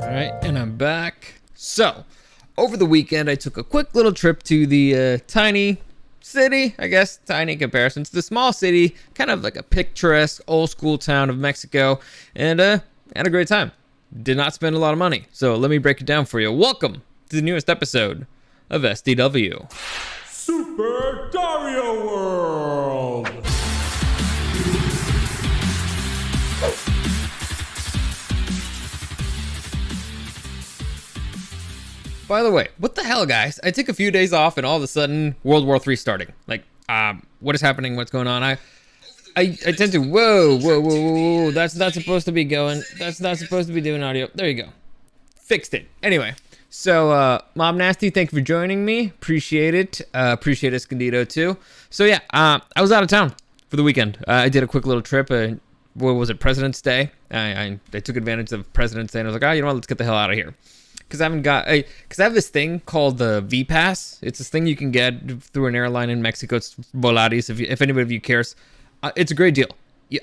Alright, and I'm back. So, over the weekend I took a quick little trip to the tiny city, I guess, tiny in comparison to the small city, kind of like a picturesque old school town of Mexico, and had a great time. Did not spend a lot of money, so let me break it down for you. Welcome to the newest episode of SDW. Super Dario World! By the way, what the hell, guys? I took a few days off and all of a sudden, World War III starting. Like, what is happening? What's going on? I tend to, whoa. That's not supposed to be going. That's not supposed to be doing audio. There you go. Fixed it. Anyway, so, Mob Nasty, thank you for joining me. Appreciate it. Appreciate Escondido, too. So, yeah, I was out of town for the weekend. I did a quick little trip. What was it? President's Day. I took advantage of President's Day and I was like, you know what? Let's get the hell out of here. Because I have this thing called the V Pass. It's this thing you can get through an airline in Mexico. It's Volaris. If anybody of you cares, it's a great deal.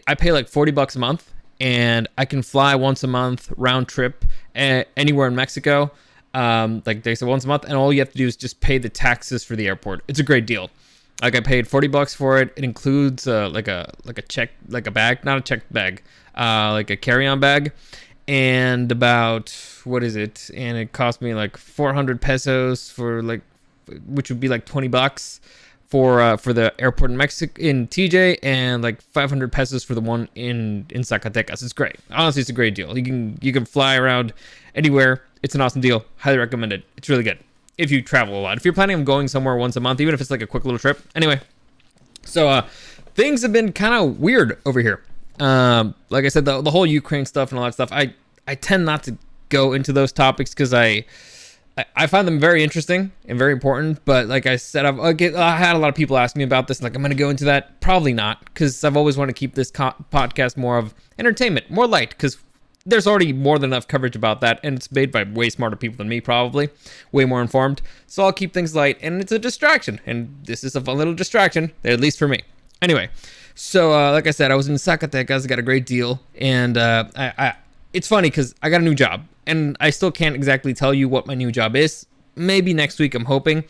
I pay like $40 a month, and I can fly once a month round trip anywhere in Mexico. Like they said, once a month, and all you have to do is just pay the taxes for the airport. It's a great deal. Like I paid $40 for it. It includes like a bag, not a checked bag, like a carry-on bag. And about, what is it? And it cost me like 400 pesos for like, which would be like $20 for the airport in Mexico, in TJ, and like 500 pesos for the one in Zacatecas. It's great. Honestly, it's a great deal. You can fly around anywhere. It's an awesome deal. Highly recommend it. It's really good if you travel a lot. If you're planning on going somewhere once a month, even if it's like a quick little trip. Anyway, so things have been kind of weird over here. Like I said, the whole Ukraine stuff and all that stuff, I tend not to go into those topics because I find them very interesting and very important. But like I said, I had a lot of people ask me about this. Like, I'm going to go into that. Probably not, because I've always wanted to keep this podcast more of entertainment, more light, because there's already more than enough coverage about that. And it's made by way smarter people than me, probably way more informed. So I'll keep things light, and it's a distraction. And this is a fun little distraction, at least for me. Anyway. So, like I said, I was in Zacatecas, got a great deal, and it's funny because I got a new job, and I still can't exactly tell you what my new job is. Maybe next week, I'm hoping,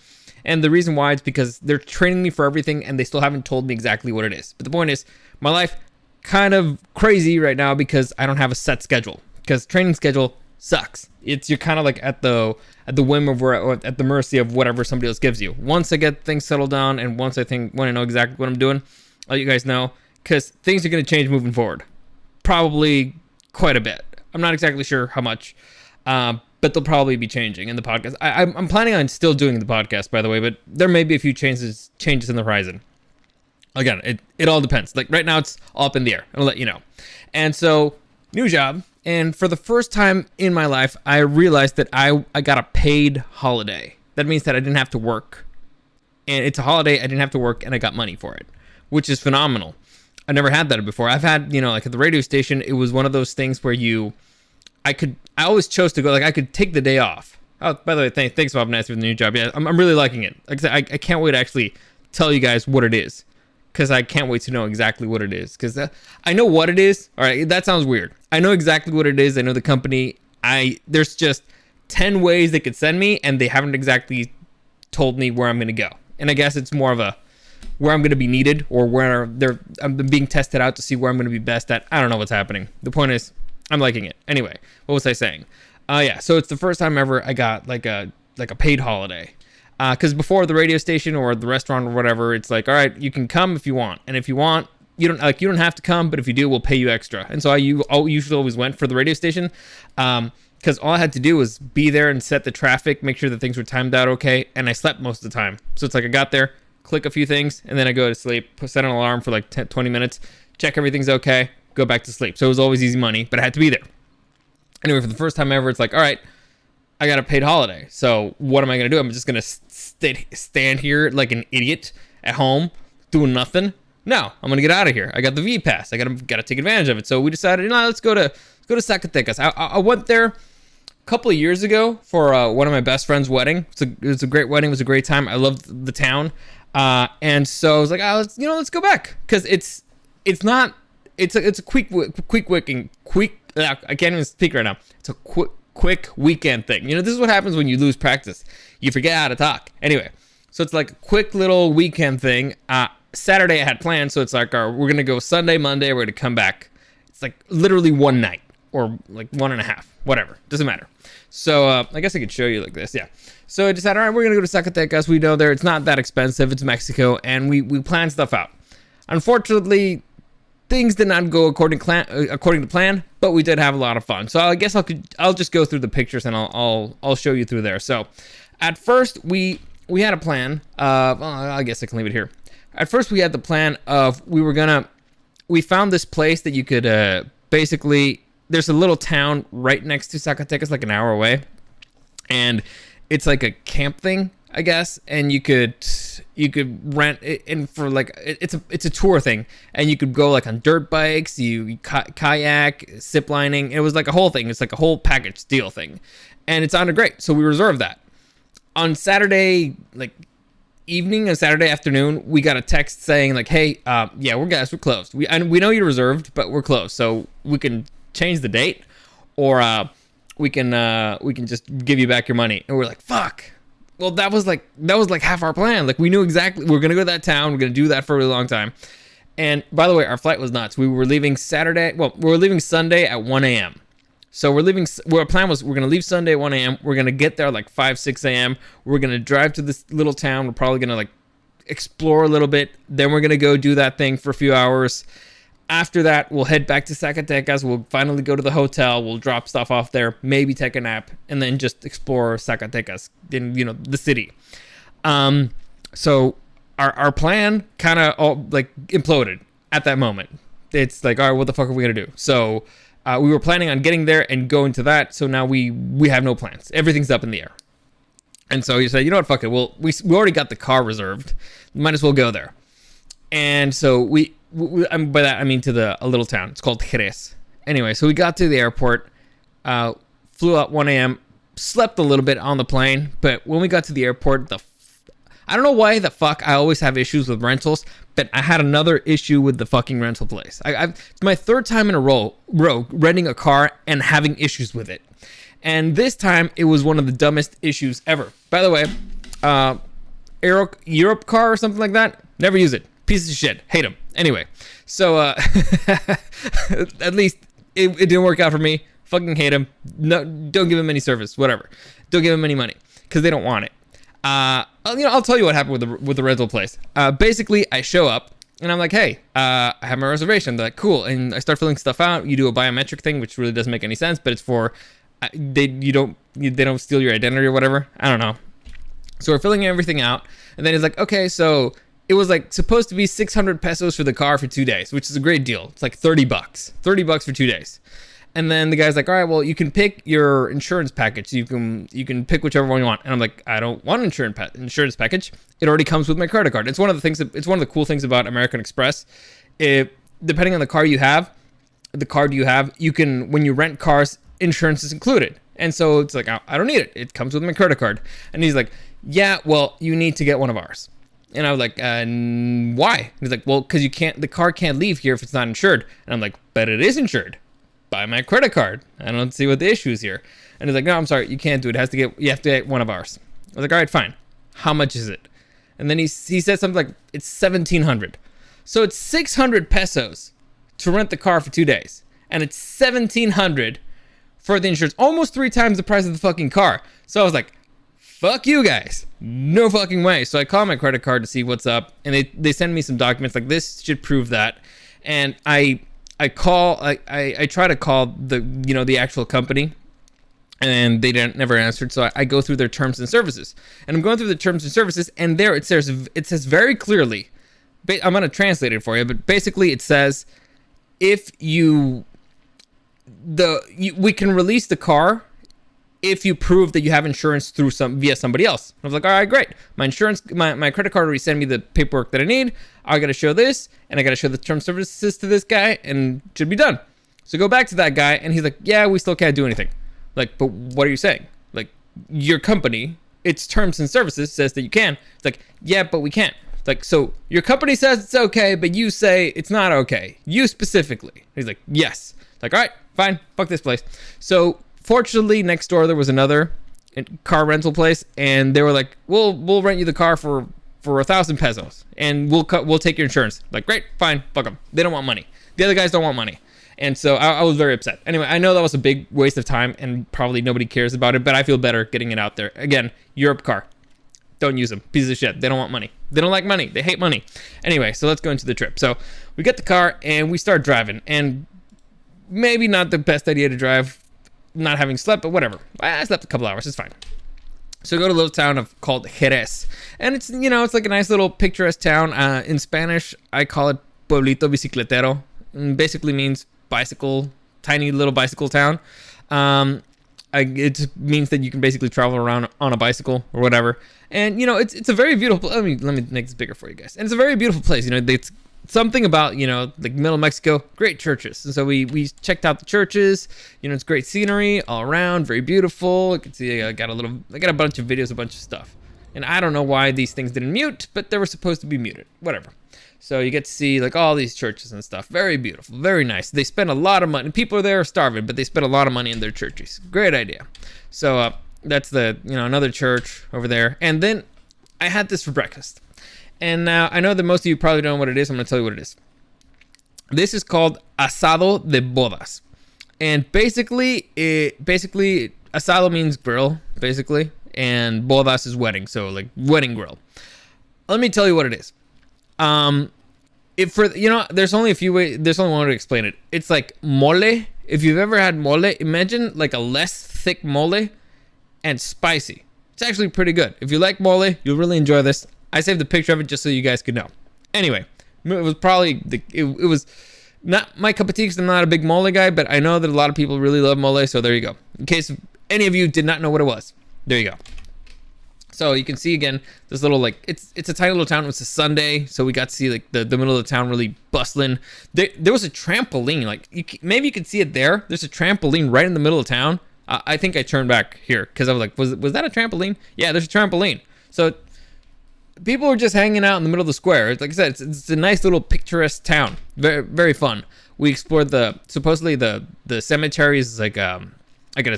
and the reason why is because they're training me for everything, and they still haven't told me exactly what it is. But the point is, my life kind of crazy right now because I don't have a set schedule, because training schedule sucks. You're kind of like at the whim of or at the mercy of whatever somebody else gives you. Once I get things settled down, and once when I know exactly what I'm doing, I'll let you guys know, because things are going to change moving forward. Probably quite a bit. I'm not exactly sure how much, but they'll probably be changing in the podcast. I'm planning on still doing the podcast, by the way, but there may be a few changes in the horizon. Again, it all depends. Like right now, it's all up in the air. I'll let you know. And so, new job. And for the first time in my life, I realized that I got a paid holiday. That means that I didn't have to work. And it's a holiday, I didn't have to work, and I got money for it, which is phenomenal. I never had that before. I've had, like at the radio station, it was one of those things where I always chose to go, like I could take the day off. Oh, by the way, thanks Bob Nasty for the new job. Yeah, I'm really liking it. Like I said, I can't wait to actually tell you guys what it is, because I can't wait to know exactly what it is, because I know what it is. All right, that sounds weird. I know exactly what it is. I know the company. There's just 10 ways they could send me, and they haven't exactly told me where I'm going to go. And I guess it's more of a where I'm going to be needed, or where I'm being tested out to see where I'm going to be best at. I don't know what's happening. The point is, I'm liking it. Anyway, what was I saying? Yeah, so it's the first time ever I got like a paid holiday. Because before the radio station or the restaurant or whatever, it's like, all right, you can come if you want, and if you want, you don't have to come, but if you do, we'll pay you extra. And so I usually always went for the radio station, because all I had to do was be there and set the traffic, make sure that things were timed out okay, and I slept most of the time. So it's like I got there, click a few things, and then I go to sleep, set an alarm for like 20 minutes, check everything's okay, go back to sleep. So it was always easy money, but I had to be there. Anyway, for the first time ever, it's like, all right, I got a paid holiday. So what am I going to do? I'm just going to stand here like an idiot at home doing nothing? No, I'm going to get out of here. I got the V Pass. I got to take advantage of it. So we decided, let's go to Zacatecas. I went there a couple of years ago for one of my best friend's wedding. It was a great wedding. It was a great time. I loved the town. And so I was like, let's go back, because it's a quick. I can't even speak right now. It's a quick weekend thing. You know, this is what happens when you lose practice. You forget how to talk. Anyway, so it's like a quick little weekend thing. Saturday I had plans, so it's like, we're going to go Sunday, Monday, we're going to come back. It's like literally one night or like 1.5, whatever. Doesn't matter. So I guess I could show you like this. Yeah. So I decided, all right, we're going to go to Zacatecas. We know there, it's not that expensive. It's Mexico. And we planned stuff out. Unfortunately, things did not go according to plan, but we did have a lot of fun. So I guess I'll just go through the pictures and I'll show you through there. So at first we had a plan. I guess I can leave it here. At first we had the plan of we found this place that you could basically, there's a little town right next to Zacatecas, like an hour away, and it's like a camp thing, I guess, and you could rent it, and for like it's a tour thing, and you could go like on dirt bikes, you kayak, zip lining. It was like a whole thing. It's like a whole package deal thing, and it sounded great. So we reserved that. On Saturday evening and Saturday afternoon, we got a text saying like, "Hey, yeah, we're closed. We know you're reserved, but we're closed. So we can change the date, or we can just give you back your money." And we're like, "Fuck." Well, that was like half our plan. Like, we knew exactly we're gonna go to that town. We're gonna do that for a really long time. And by the way, our flight was nuts. We were leaving Saturday. Well, we were leaving Sunday at 1 a.m. So we're leaving. Our plan was we're gonna leave Sunday at 1 a.m. We're gonna get there like 5, 6 a.m. We're gonna drive to this little town. We're probably gonna like explore a little bit. Then we're gonna go do that thing for a few hours. After that, we'll head back to Zacatecas. We'll finally go to the hotel. We'll drop stuff off there, maybe take a nap, and then just explore Zacatecas in, the city. So our plan kind of all like imploded at that moment. It's like, all right, what the fuck are we gonna do? So we were planning on getting there and going to that. So now we have no plans. Everything's up in the air. And so you say, you know what, fuck it. Well, we already got the car reserved. Might as well go there. And so by that I mean to a little town. It's called Jerez. Anyway, so we got to the airport, flew out 1 a.m., slept a little bit on the plane, but when we got to the airport, I don't know why the fuck I always have issues with rentals, but I had another issue with the fucking rental place. It's my third time in a row renting a car and having issues with it. And this time, it was one of the dumbest issues ever. By the way, Europe car or something like that, never use it. Piece of shit. Hate them. Anyway, so at least it didn't work out for me. Fucking hate them. No, don't give them any service. Whatever. Don't give them any money because they don't want it. I'll tell you what happened with the rental place. Basically, I show up and I'm like, hey, I have my reservation. They're like, cool. And I start filling stuff out. You do a biometric thing, which really doesn't make any sense, but it's for they don't steal your identity or whatever. I don't know. So we're filling everything out, and then he's like, okay, so it was like supposed to be 600 pesos for the car for 2 days, which is a great deal. It's like $30 for 2 days. And then the guy's like, all right, well, you can pick your insurance package. You can pick whichever one you want. And I'm like, I don't want an insurance package. It already comes with my credit card. It's one of the cool things about American Express. Depending on the card you have, you can, when you rent cars, insurance is included. And so it's like, I don't need it. It comes with my credit card. And he's like, yeah, well, you need to get one of ours. And I was like, why? He's like, well, because the car can't leave here if it's not insured. And I'm like, but it is insured by my credit card. I don't see what the issue is here. And he's like, no, I'm sorry, you can't do it. You have to get one of ours. I was like, all right, fine. How much is it? And then he said something like, it's 1,700. So it's 600 pesos to rent the car for 2 days. And it's 1,700 for the insurance. Almost 3 times the price of the fucking car. So I was like, fuck you guys. No fucking way. So I call my credit card to see what's up. And they send me some documents like, this should prove that. And I try to call the actual company, and they never answered. So I go through their terms and services, and I'm going through the terms and services, and there it says very clearly, I'm going to translate it for you, but basically it says, if we can release the car if you prove that you have insurance via somebody else. I was like, all right, great. My insurance, my credit card already sent me the paperwork that I need. I got to show this, and I got to show the term services to this guy, and it should be done. So go back to that guy, and he's like, yeah, we still can't do anything. Like, but what are you saying? Like, your company, its terms and services says that you can. It's like, yeah, but we can't. Like, so your company says it's okay, but you say it's not okay. You specifically. He's like, yes. Like, all right, fine. Fuck this place. So Fortunately, next door there was another car rental place, and they were like, we'll rent you the car for 1,000 pesos, and we'll take your insurance. Like, great, fine, fuck them. They don't want money. The other guys don't want money. And so I was very upset. Anyway, I know that was a big waste of time, and probably nobody cares about it, but I feel better getting it out there. Again, Europe car. Don't use them. Pieces of shit. They don't want money. They don't like money. They hate money. Anyway, so let's go into the trip. So we get the car, and we start driving. And maybe not the best idea to drive not having slept, but whatever. I slept a couple hours. It's fine. So we go to a little town called Jerez. And it's, it's like a nice little picturesque town. In Spanish, I call it Pueblito Bicicletero. It basically means bicycle, tiny little bicycle town. It means that you can basically travel around on a bicycle or whatever. And, it's a very beautiful, let me make this bigger for you guys. And it's a very beautiful place. It's something about, like middle Mexico, great churches. And so we checked out the churches. It's great scenery all around, very beautiful. You can see I got a bunch of videos, a bunch of stuff. And I don't know why these things didn't mute, but they were supposed to be muted, whatever. So you get to see like all these churches and stuff. Very beautiful, very nice. They spend a lot of money. People are there starving, but they spend a lot of money in their churches. Great idea. So that's the, another church over there. And then I had this for breakfast. And now I know that most of you probably don't know what it is. I'm going to tell you what it is. This is called asado de bodas. And basically asado means grill, basically. And bodas is wedding. So like wedding grill. Let me tell you what it is. There's only there's only one way to explain it. It's like mole. If you've ever had mole, imagine like a less thick mole and spicy. It's actually pretty good. If you like mole, you'll really enjoy this. I saved the picture of it just so you guys could know. Anyway, it was probably it was not my cup of tea because I'm not a big mole guy, but I know that a lot of people really love mole, so there you go. In case any of you did not know what it was, there you go. So you can see again this little it's a tiny little town. It was a Sunday, so we got to see like the middle of the town really bustling. There was a trampoline, maybe you could see it there. There's a trampoline right in the middle of town. I think I turned back here because I was like, was that a trampoline? Yeah, there's a trampoline. So people were just hanging out in the middle of the square. Like I said, it's a nice little picturesque town. Very very fun. We explored supposedly the cemetery is like a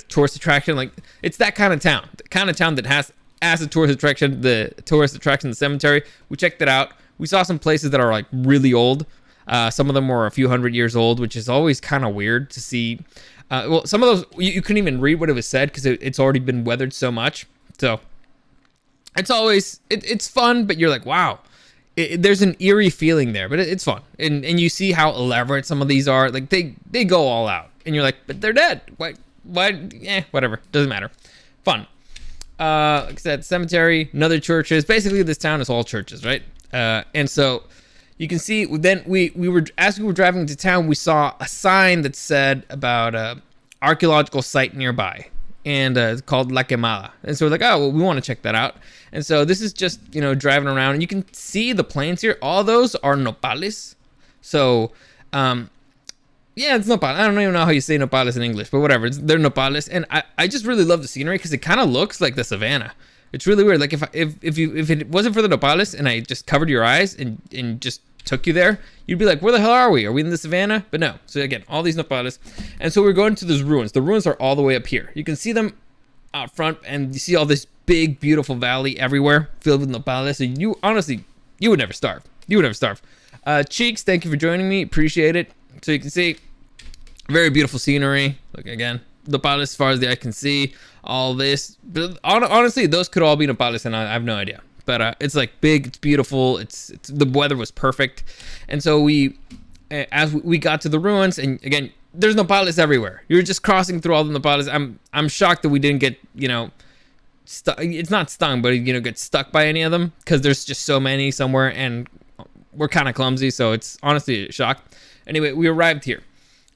tourist attraction. Like it's that kind of town, the kind of town that has as a tourist attraction, the cemetery. We checked it out. We saw some places that are like really old. Some of them were a few hundred years old, which is always kind of weird to see. Some of those you couldn't even read what it was said because it's already been weathered so much. So it's always it's fun, but you're like, wow, there's an eerie feeling there, but it's fun. And you see how elaborate some of these are. Like they go all out, and you're like, but they're dead. Why? Whatever. Doesn't matter. Fun. Like I said, cemetery, another churches. Basically, this town is all churches, right? And so you can see. Then we were as we were driving to town, we saw a sign that said about archaeological site nearby, and it's called La Quemada. And so we're like, oh, well, we want to check that out. And so this is just driving around, and you can see the plains here. All those are nopales. So yeah, it's nopal. I don't even know how you say nopales in English, but whatever. They're nopales, and I just really love the scenery because it kind of looks like the savannah. It's really weird. Like if it wasn't for the nopales and I just covered your eyes and just took you there, you'd be like, where the hell are we? Are we in the savannah? But no. So again, all these nopales, and so we're going to those ruins. The ruins are all the way up here. You can see them out front, and you see all this big, beautiful valley everywhere filled with nopales. So you would never starve. You would never starve. Cheeks, thank you for joining me. Appreciate it. So you can see. Very beautiful scenery. Look again, nopales as far as the eye can see. All this, but honestly, those could all be nopales, and I have no idea. But it's like big, it's beautiful. It's the weather was perfect, and so as we got to the ruins, and again, there's nopales everywhere. You're just crossing through all the nopales. I'm shocked that we didn't get it's not stung, but get stuck by any of them because there's just so many somewhere, and we're kind of clumsy, so it's honestly a shock. Anyway, we arrived here.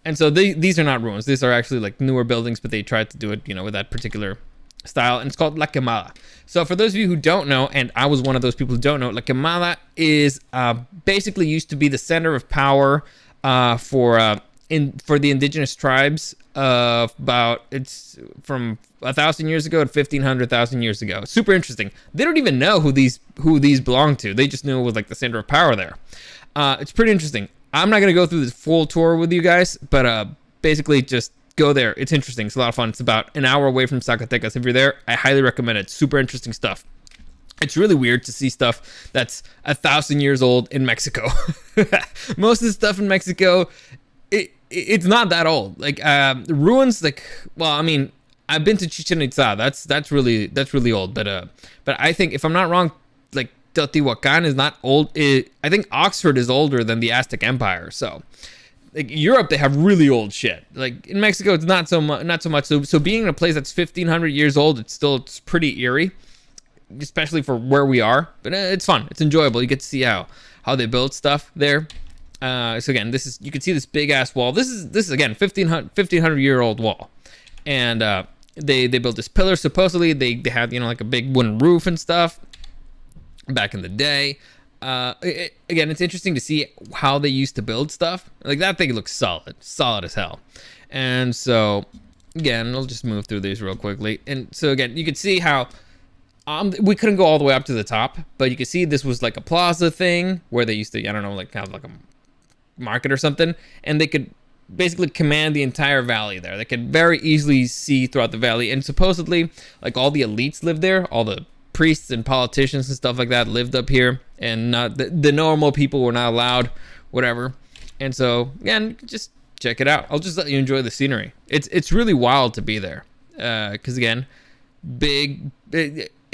And so these are not ruins. These are actually like newer buildings, but they tried to do it, with that particular style. And it's called La Quemada. So for those of you who don't know, and I was one of those people who don't know, La Quemada is basically used to be the center of power for the indigenous tribes of it's from 1,000 years ago to 1,500 years ago. Super interesting. They don't even know who these belong to. They just knew it was like the center of power there. It's pretty interesting. I'm not going to go through this full tour with you guys, but basically just go there. It's interesting. It's a lot of fun. It's about an hour away from Zacatecas. If you're there, I highly recommend it. Super interesting stuff. It's really weird to see stuff that's 1,000 years old in Mexico. Most of the stuff in Mexico, it's not that old. Like ruins, like, well, I mean, I've been to Chichen Itza. That's really old. But I think, if I'm not wrong, like Teotihuacan is not old. I think Oxford is older than the Aztec Empire. So, like Europe, they have really old shit. Like in Mexico, it's not so much. So being in a place that's 1,500 years old, it's pretty eerie, especially for where we are. But it's fun. It's enjoyable. You get to see how they build stuff there. So again, you can see this big ass wall. This is again 1,500 year old wall, and they built this pillar. Supposedly they had like a big wooden roof and stuff back in the day. Again, it's interesting to see how they used to build stuff. Like that thing looks solid as hell. And so again, I'll just move through these real quickly. And so again, you can see how we couldn't go all the way up to the top, but you can see this was like a plaza thing where they used to, I don't know, like have like a market or something, and they could basically command the entire valley there. They could very easily see throughout the valley, and supposedly like all the elites lived there, all the priests and politicians and stuff like that lived up here, and not the normal people were not allowed, whatever. And so again, just check it out. I'll just let you enjoy the scenery. It's really wild to be there, because again,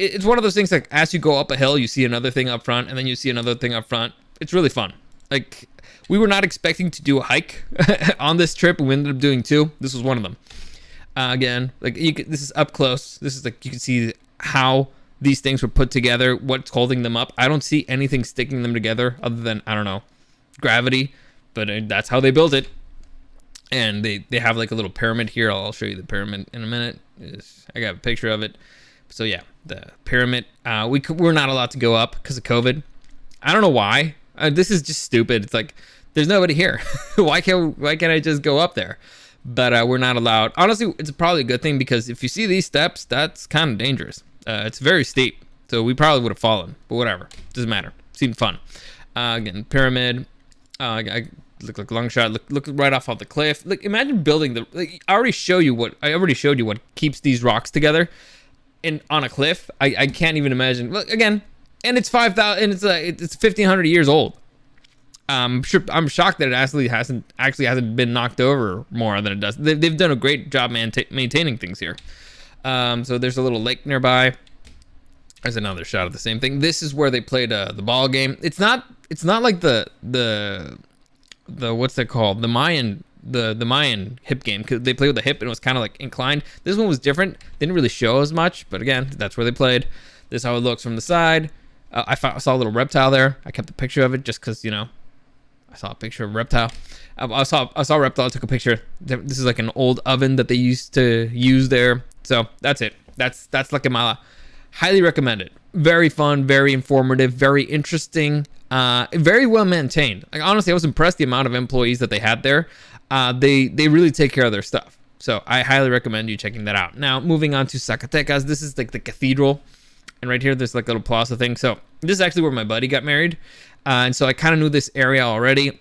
it's one of those things, like as you go up a hill, you see another thing up front, and then you see another thing up front. It's really fun. Like we were not expecting to do a hike on this trip, and we ended up doing 2. This was one of them. Again, like this is up close. This is like you can see how these things were put together, what's holding them up. I don't see anything sticking them together other than, I don't know, gravity, but that's how they built it. And they have like a little pyramid here. I'll show you the pyramid in a minute. I got a picture of it. So yeah, the pyramid. We're not allowed to go up because of COVID. I don't know why. This is just stupid. It's like there's nobody here. Why can't I just go up there? But we're not allowed. Honestly, it's probably a good thing, because if you see these steps, that's kind of dangerous. It's very steep, so we probably would have fallen. But whatever, doesn't matter. Seemed fun. Again, pyramid. I look like a long shot. Look right off the cliff. Like imagine building I already showed you what keeps these rocks together. And on a cliff, I can't even imagine. Look again, and it's 5,000, and it's 1,500 years old. I'm shocked that it actually hasn't been knocked over more than it does. They've done a great job maintaining things here. So there's a little lake nearby. There's another shot of the same thing. This is where they played the ball game. It's not like the what's that called? The Mayan hip game, because they played with the hip and it was kind of like inclined. This one was different. Didn't really show as much, but again, that's where they played. This is how it looks from the side. I saw a little reptile there. I kept a picture of it just because, I saw a picture of a reptile. I saw a reptile. I took a picture. This is like an old oven that they used to use there. So that's it. That's Guatemala. Highly recommend it. Very fun, very informative, very interesting, very well maintained. Like honestly, I was impressed the amount of employees that they had there. They really take care of their stuff. So I highly recommend you checking that out. Now moving on to Zacatecas. This is like the cathedral, and right here there's like a little plaza thing. So this is actually where my buddy got married, and so I kind of knew this area already.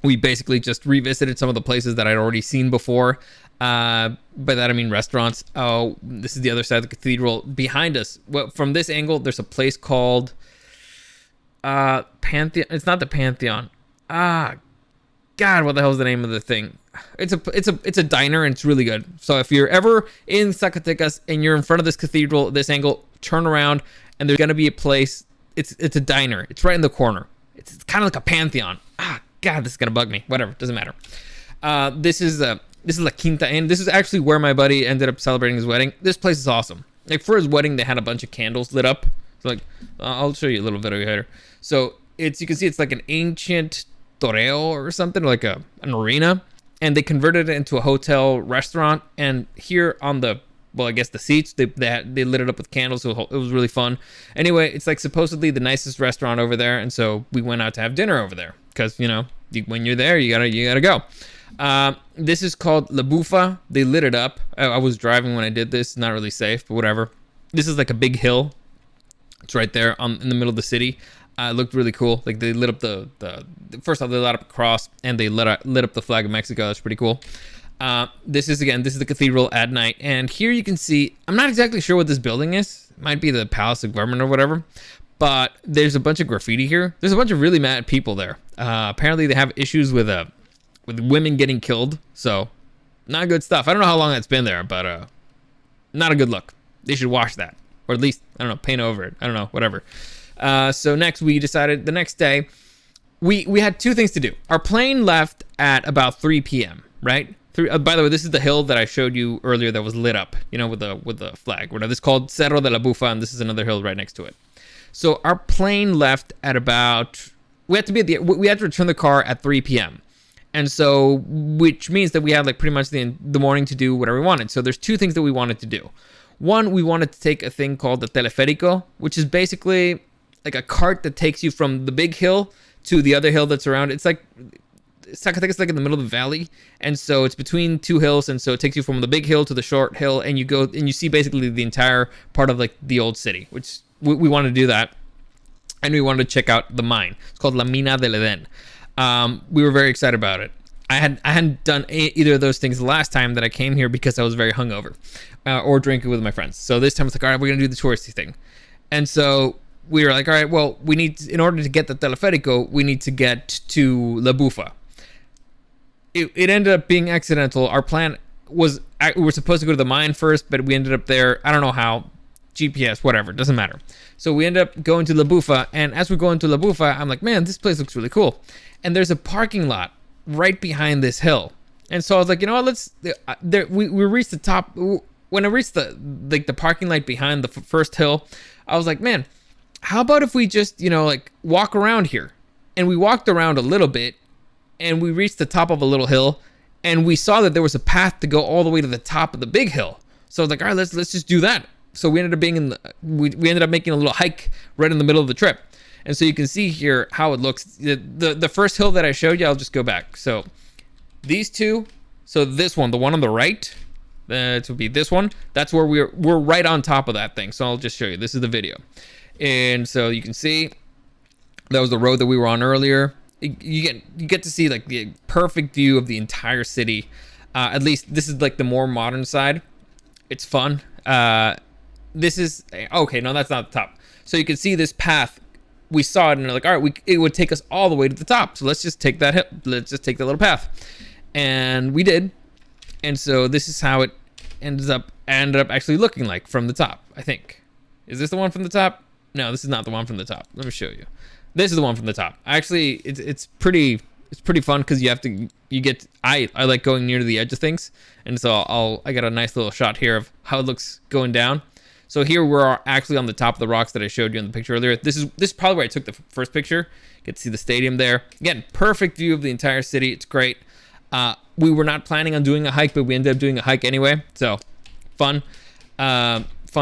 We basically just revisited some of the places that I'd already seen before. By that I mean restaurants. Oh, this is the other side of the cathedral. Behind us, from this angle, there's a place called Pantheon. It's not the Pantheon. God, what the hell is the name of the thing? It's a diner, and it's really good. So if you're ever in Zacatecas and you're in front of this cathedral, this angle, turn around, and there's gonna be a place. It's a diner. It's right in the corner. It's kind of like a Pantheon. God, this is gonna bug me. Whatever, doesn't matter. This is La Quinta Inn. This is actually where my buddy ended up celebrating his wedding. This place is awesome. Like for his wedding, they had a bunch of candles lit up. So like, I'll show you a little video here. So you can see it's like an ancient toreo or something, like an arena, and they converted it into a hotel restaurant. And here on the seats, they lit it up with candles, so it was really fun. Anyway, it's like supposedly the nicest restaurant over there, and so we went out to have dinner over there because when you're there, you gotta go. This is called La Bufa. They lit it up. I was driving when I did this. Not really safe, but whatever. This is like a big hill. It's right there in the middle of the city. It looked really cool. Like they lit up the first off, they lit up a cross, and they lit up the flag of Mexico. That's pretty cool. This is the cathedral at night, and here you can see, I'm not exactly sure what this building is. It might be the Palace of Government or whatever, but there's a bunch of graffiti here. There's a bunch of really mad people there. Apparently they have issues with women getting killed, so not good stuff. I don't know how long that's been there, but not a good look. They should wash that, or at least, I don't know, paint over it. I don't know, whatever. So next, we decided the next day, we had two things to do. Our plane left at about 3 p.m., right? By the way, this is the hill that I showed you earlier that was lit up, you know, with the flag. This is called Cerro de la Bufa, and this is another hill right next to it. So our plane left at about, we had to return the car at 3 p.m. And so, which means that we had like pretty much the morning to do whatever we wanted. So there's two things that we wanted to do. One, we wanted to take a thing called the teleférico, which is basically like a cart that takes you from the big hill to the other hill that's around. It's like, Zacatecas is like in the middle of the valley, and so it's between two hills, and so it takes you from the big hill to the short hill, and you go and you see basically the entire part of like the old city, which we wanted to do that, and we wanted to check out the mine. It's called La Mina del Edén. We were very excited about it. I hadn't done either of those things the last time that I came here because I was very hungover, or drinking with my friends. So this time it's like, all right, we're gonna do the touristy thing, and so we were like, all right, well, we need in order to get the teleférico, we need to get to La Bufa. It ended up being accidental. Our plan was, we were supposed to go to the mine first, but we ended up there. I don't know how. GPS, whatever, doesn't matter. So we ended up going to La Bufa, and as we're going to La Bufa, I'm like, man, this place looks really cool. And there's a parking lot right behind this hill. And so I was like, you know what, we reached the top. When I reached the parking lot behind the first hill, I was like, man, how about if we just, you know, like walk around here? And we walked around a little bit, and we reached the top of a little hill, and we saw that there was a path to go all the way to the top of the big hill. So I was like, all right, let's just do that. So we ended up being we ended up making a little hike right in the middle of the trip. And so you can see here how it looks. The first hill that I showed you, I'll just go back. So these two, so this one, the one on the right, that would be this one. That's where we're right on top of that thing. So I'll just show you. This is the video. And so you can see that was the road that we were on earlier. You get to see like the perfect view of the entire city. At least this is like the more modern side. It's fun. This is okay. No, that's not the top. So you can see this path. We saw it and they're like, all right, it would take us all the way to the top. So let's just take that. Let's just take that little path, and we did. And so this is how it ended up actually looking like from the top. I think. Is this the one from the top? No, this is not the one from the top. Let me show you. This is the one from the top. Actually, it's pretty fun because I like going near to the edge of things, and so I got a nice little shot here of how it looks going down. So here we're actually on the top of the rocks that I showed you in the picture earlier. This is probably where I took the first picture. Get to see the stadium there. Again, perfect view of the entire city. It's great. We were not planning on doing a hike, but we ended up doing a hike anyway. So fun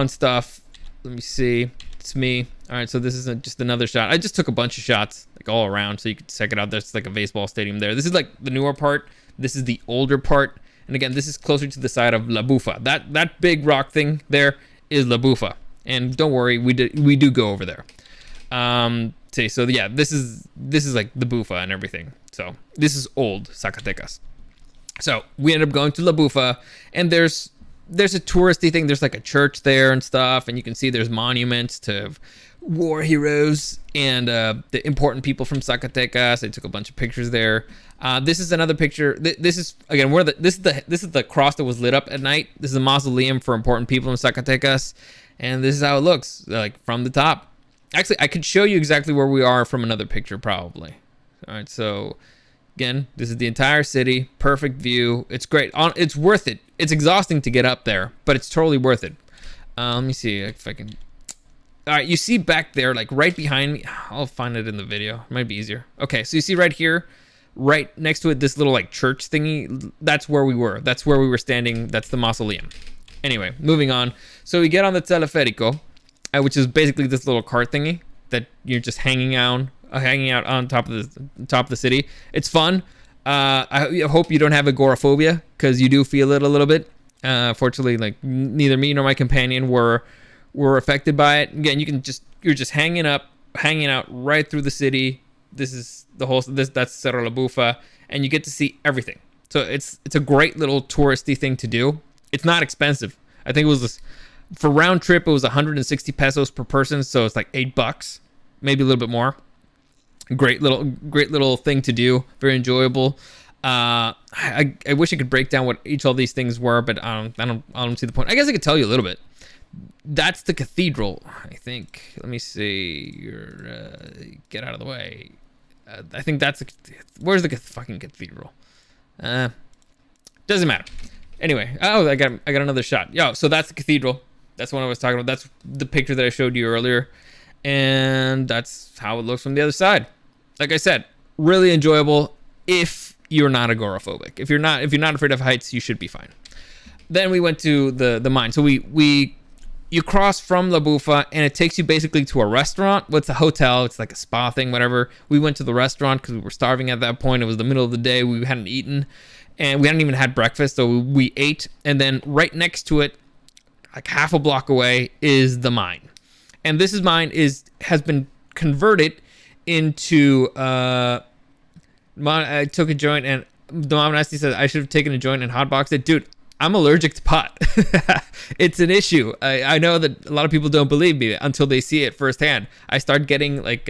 stuff. Let me see. It's me. All right, so this is just another shot. I just took a bunch of shots like all around, so you can check it out. There's like a baseball stadium there. This is like the newer part. This is the older part. And again, this is closer to the side of La Bufa. That big rock thing there is La Bufa. And don't worry, we do go over there. So yeah, this is like the Bufa and everything. So this is old Zacatecas. So we ended up going to La Bufa, and there's a touristy thing. There's like a church there and stuff, and you can see there's monuments to war heroes and the important people from Zacatecas. I took a bunch of pictures there. This is another picture. This is again this is the cross that was lit up at night. This is a mausoleum for important people in Zacatecas, and this is how it looks like from the top. Actually, I could show you exactly where we are from another picture probably. All right, so again, this is the entire city, perfect view. It's great. It's worth it. It's exhausting to get up there, but it's totally worth it. Let me see if I can. All right, you see back there, like right behind me. I'll find it in the video. It might be easier. Okay, so you see right here, right next to it, this little like church thingy. That's where we were. That's where we were standing. That's the mausoleum. Anyway, moving on. So we get on the teleférico, which is basically this little cart thingy that you're just hanging out on top of the city. It's fun. I hope you don't have agoraphobia, because you do feel it a little bit. Fortunately, like neither me nor my companion were affected by it. Again, you're just hanging out right through the city. This is that's Cerro La Bufa, and you get to see everything. So it's a great little touristy thing to do. It's not expensive. I think it was this, for round trip, it was 160 pesos per person, so it's like $8, maybe a little bit more. Great little thing to do. Very enjoyable. I wish I could break down what each of these things were, but I don't see the point. I guess I could tell you a little bit. That's the cathedral, I think. Let me see. Get out of the way. I think that's where's the fucking cathedral? Doesn't matter. Anyway, oh, I got another shot. Yo, so that's the cathedral. That's what I was talking about. That's the picture that I showed you earlier, and that's how it looks from the other side. Like I said, really enjoyable if you're not agoraphobic. If you're not afraid of heights, you should be fine. Then we went to the mine. So you cross from La Bufa, and it takes you basically to a restaurant. Well, it's a hotel. It's like a spa thing, whatever. We went to the restaurant because we were starving at that point. It was the middle of the day. We hadn't eaten, and we hadn't even had breakfast. So we ate, and then right next to it, like half a block away, is the mine. And this mine has been converted into. I took a joint, and the mom nasty said I should have taken a joint and hotboxed it, dude. I'm allergic to pot. It's an issue. I know that a lot of people don't believe me until they see it firsthand. I start getting like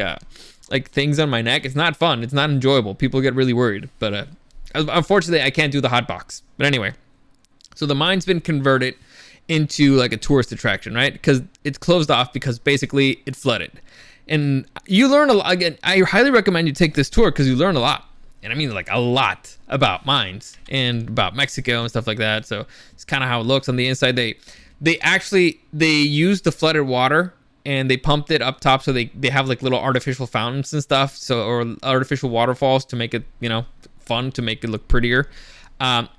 things on my neck. It's not fun. It's not enjoyable. People get really worried. But unfortunately, I can't do the hot box. But anyway, so the mine's been converted into like a tourist attraction, right? Because it's closed off because basically it flooded. And you learn a lot. Again, I highly recommend you take this tour because you learn a lot. And I mean like a lot about mines and about Mexico and stuff like that. So it's kind of how it looks on the inside. They used the flooded water and they pumped it up top, so they have like little artificial fountains and stuff, or artificial waterfalls to make it, fun, to make it look prettier.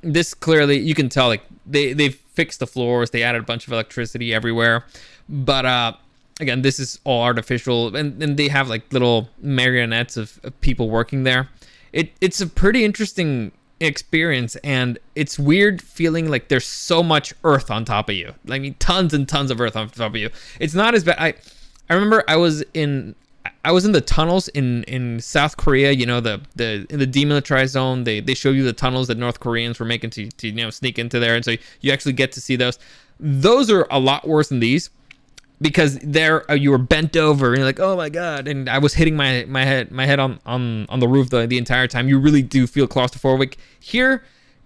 This clearly, you can tell, like they fixed the floors, they added a bunch of electricity everywhere, but again, this is all artificial, and they have like little marionettes of people working there. It's a pretty interesting experience, and it's weird feeling like there's so much earth on top of you. I mean, tons and tons of earth on top of you. It's not as bad. I remember I was in the tunnels in South Korea. In the demilitarized zone, they show you the tunnels that North Koreans were making to sneak into there, and so you actually get to see those. Those are a lot worse than these, because there you were bent over and you're like, oh my god, and I was hitting my head on the roof the entire time. You really do feel claustrophobic. Here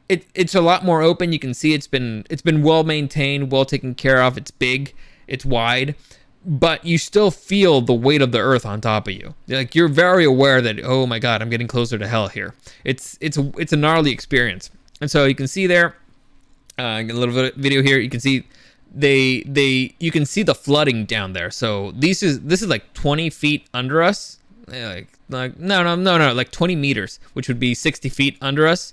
it's a lot more open. You can see it's been well maintained, well taken care of. It's big, it's wide, but you still feel the weight of the earth on top of you. Like, you're very aware that, oh my god, I'm getting closer to hell here. It's a gnarly experience. And so you can see there, a little bit of video here, you can see you can see the flooding down there. So this is like 20 feet under us, like 20 meters, which would be 60 feet under us,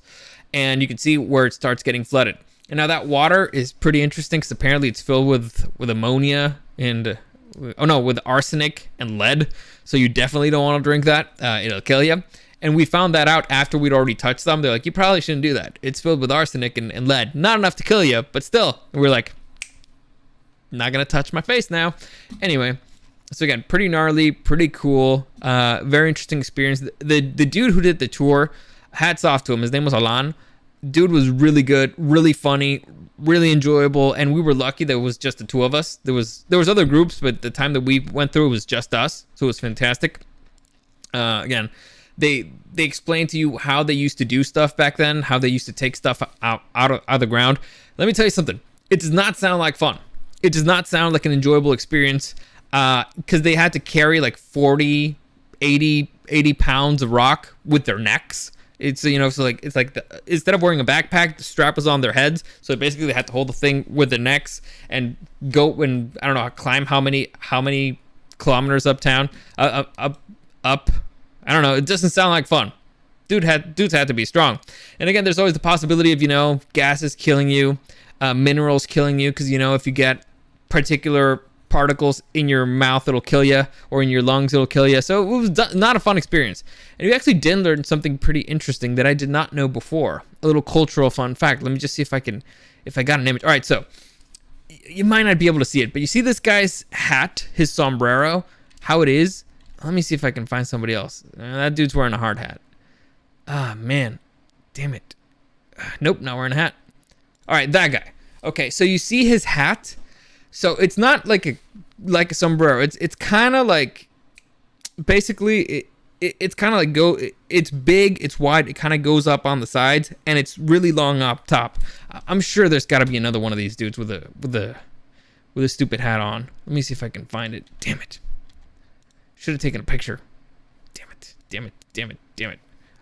and you can see where it starts getting flooded. And now that water is pretty interesting, because apparently it's filled with ammonia and with arsenic and lead. So you definitely don't want to drink that. It'll kill you. And we found that out after we'd already touched them. They're like, you probably shouldn't do that. It's filled with arsenic and lead. Not enough to kill you, but still. And we're like, not gonna touch my face now. Anyway, so again, pretty gnarly, pretty cool, very interesting experience. The dude who did the tour, hats off to him. His name was Alan. Dude was really good, really funny, really enjoyable, and we were lucky that it was just the two of us. There was other groups, but the time that we went through, it was just us, so it was fantastic. Again, they explained to you how they used to do stuff back then, how they used to take stuff out of the ground. Let me tell you something. It does not sound like fun. It does not sound like an enjoyable experience, because they had to carry like 40, 80 pounds of rock with their necks. It's, so like, it's like instead of wearing a backpack, the strap was on their heads. So basically they had to hold the thing with their necks and go and, I don't know, climb how many kilometers uptown, up. I don't know. It doesn't sound like fun. Dudes had to be strong. And again, there's always the possibility of, gases killing you, minerals killing you, because, if you get particular particles in your mouth, it'll kill you, or in your lungs, it'll kill you. So it was not a fun experience. And we actually did learn something pretty interesting that I did not know before. A little cultural fun fact. Let me just see if I got an image. All right, so you might not be able to see it, but you see this guy's hat, his sombrero, how it is? Let me see if I can find somebody else. That dude's wearing a hard hat. Ah, man. Damn it. Nope, not wearing a hat. All right, that guy. Okay, so you see his hat. So it's not like a sombrero. It's kind of like, basically it's kind of like it's big, it's wide, it kind of goes up on the sides, and it's really long up top. I'm sure there's got to be another one of these dudes with a stupid hat on. Let me see if I can find it. Damn it. Should have taken a picture. Damn it.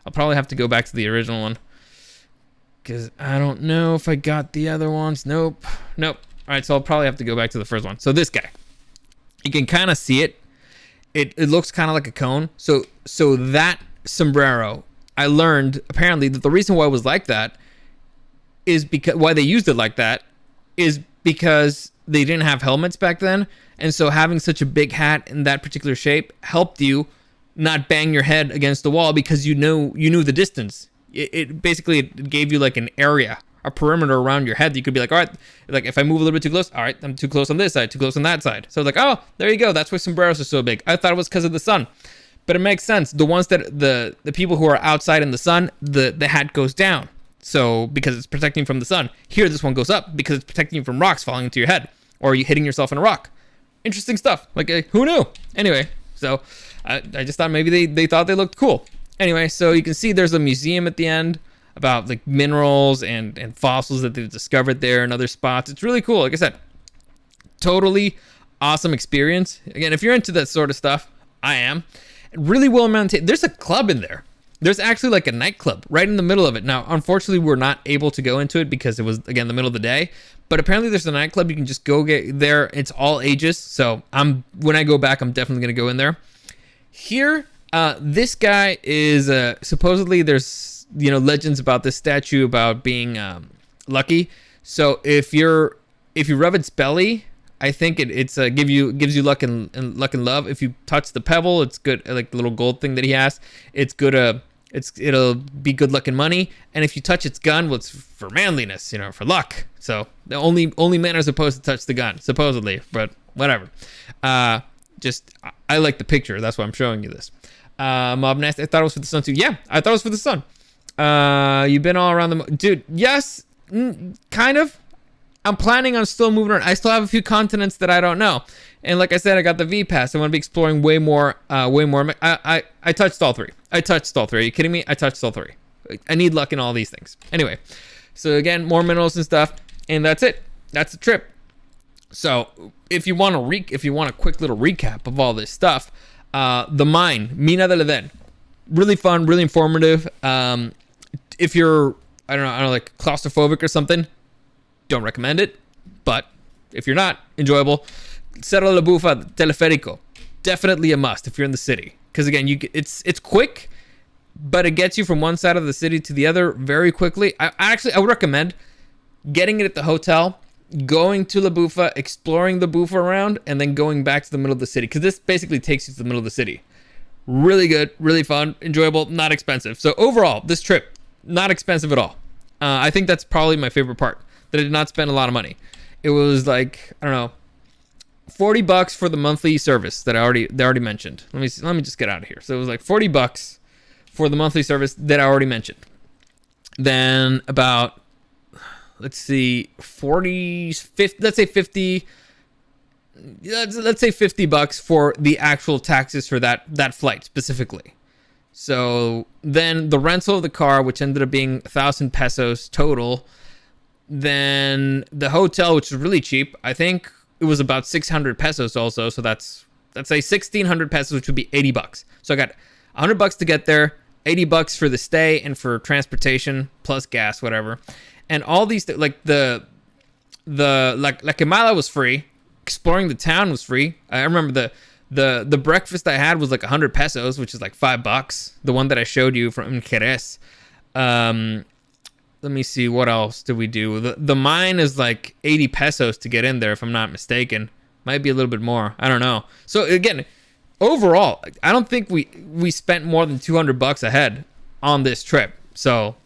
I'll probably have to go back to the original one, because I don't know if I got the other ones. Nope. All right, so I'll probably have to go back to the first one. So this guy, you can kind of see it. It looks kind of like a cone. So that sombrero, I learned apparently that the reason why it was like that is because why they used it like that is because they didn't have helmets back then, and so having such a big hat in that particular shape helped you not bang your head against the wall, because you knew the distance. It basically gave you like an area, a perimeter around your head that you could be like, all right, like if I move a little bit too close, all right, I'm too close on this side, too close on that side. So like, oh, there you go. That's why sombreros are so big. I thought it was because of the sun, but it makes sense. The ones that the people who are outside in the sun, the hat goes down. So because it's protecting you from the sun. Here, this one goes up because it's protecting you from rocks falling into your head, or you hitting yourself in a rock. Interesting stuff. Like, who knew? Anyway, so I just thought maybe they thought they looked cool. Anyway, so you can see there's a museum at the end about like minerals and fossils that they've discovered there and other spots. It's really cool. Like I said, totally awesome experience. Again, if you're into that sort of stuff, I am. Really well maintained. There's a club in there. There's actually like a nightclub right in the middle of it. Now, unfortunately, we're not able to go into it because it was, again, the middle of the day. But apparently there's a nightclub. You can just go get there. It's all ages. So when I go back, I'm definitely going to go in there. Here, this guy is supposedly there's legends about this statue about being lucky. So if you rub its belly, I think it's gives you luck and luck and love. If you touch the pebble, it's good, like the little gold thing that he has. It's good. It'll be good luck and money. And if you touch its gun, well, it's for manliness, for luck. So the only men are supposed to touch the gun, supposedly, but whatever. I like the picture. That's why I'm showing you this. Mob Nest, I thought it was for the sun too. Yeah, I thought it was for the sun. You've been all around dude. Yes, kind of. I'm planning on still moving around. I still have a few continents that I don't know. And like I said, I got the V Pass. I want to be exploring way more. I touched all three. Are you kidding me? I touched all three. I need luck in all these things. Anyway, so again, more minerals and stuff, and that's it. That's the trip. So if you want a quick little recap of all this stuff, the mine, Mina del Edén, really fun, really informative. If you're I don't know, like claustrophobic or something, don't recommend it. But if you're not, enjoyable. Cerro de la Bufa Teleférico, definitely a must if you're in the city, because again, it's quick, but it gets you from one side of the city to the other very quickly. I would recommend getting it at the hotel, going to La Bufa, exploring the Bufa around, and then going back to the middle of the city, because this basically takes you to the middle of the city. Really good, really fun, enjoyable, not expensive. So overall, this trip, not expensive at all. I think that's probably my favorite part, that I did not spend a lot of money. It was like, I don't know, $40 for the monthly service that they already mentioned. Let me just get out of here. So it was like $40 for the monthly service that I already mentioned. Then about, let's say $50 for the actual taxes for that flight specifically. So then the rental of the car, which ended up being 1,000 pesos total. Then the hotel, which was really cheap. I think it was about 600 pesos also. So let's say 1,600 pesos, which would be $80. So I got $100 to get there, $80 for the stay and for transportation plus gas, whatever. And all these, like La Quemada was free. Exploring the town was free. I remember the breakfast I had was like 100 pesos, which is like $5. The one that I showed you from Jerez. Let me see, what else did we do? The mine is like 80 pesos to get in there, if I'm not mistaken. Might be a little bit more. I don't know. So again, overall, I don't think we spent more than $200 a head on this trip. So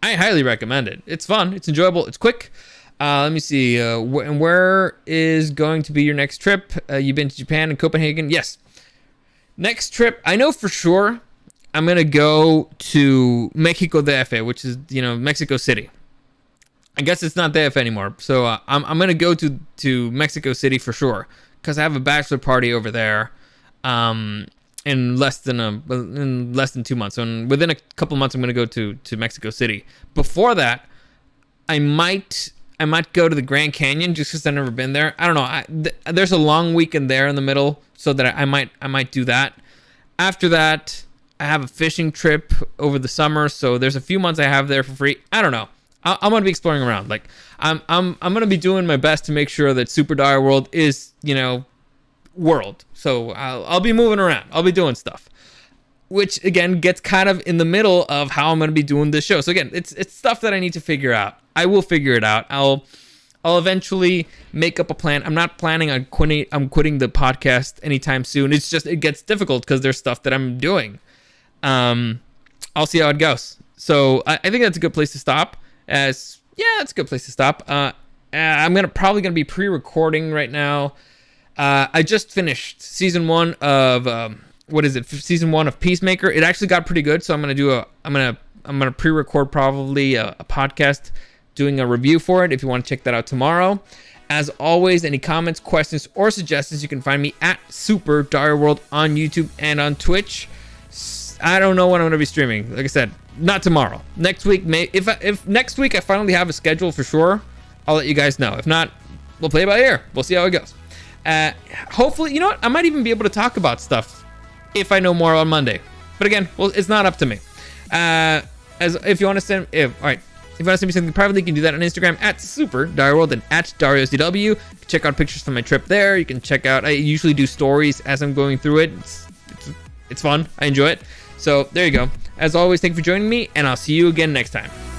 I highly recommend it. It's fun. It's enjoyable. It's quick. Let me see. And where is going to be your next trip? You've been to Japan and Copenhagen? Yes. Next trip, I know for sure I'm going to go to Mexico DF, which is, Mexico City. I guess it's not DF anymore. So I'm gonna go to Mexico City for sure because I have a bachelor party over there. In less than 2 months. So within a couple months, I'm gonna go to Mexico City. Before that, I might go to the Grand Canyon just because I've never been there. I don't know. There's a long weekend there in the middle, so that I might do that. After that, I have a fishing trip over the summer, so there's a few months I have there for free. I don't know. I'm gonna be exploring around. Like I'm gonna be doing my best to make sure that Super Dario World is, world. So I'll be moving around. I'll be doing stuff, which again gets kind of in the middle of how I'm gonna be doing this show. So again, it's stuff that I need to figure out. I will figure it out. I'll eventually make up a plan. I'm not planning on quitting. I'm quitting the podcast anytime soon. It's just it gets difficult because there's stuff that I'm doing. I'll see how it goes. So I think that's a good place to stop. It's a good place to stop. I'm probably gonna be pre-recording right now. I just finished season 1 of season 1 of Peacemaker. It actually got pretty good, so I'm gonna pre-record probably a podcast doing a review for it if you want to check that out tomorrow. As always, any comments, questions, or suggestions, you can find me at Super Dario World on YouTube and on Twitch. I don't know when I'm gonna be streaming. Like I said, not tomorrow. Next week, if next week I finally have a schedule for sure, I'll let you guys know. If not, we'll play by ear. We'll see how it goes. Hopefully, you know what? I might even be able to talk about stuff if I know more on Monday. But again, well, it's not up to me. If you want to send me something privately, you can do that on Instagram at Super Dario World and at DarioSDW. Check out pictures from my trip there. You can check out. I usually do stories as I'm going through it. It's fun. I enjoy it. So there you go. As always, thank you for joining me, and I'll see you again next time.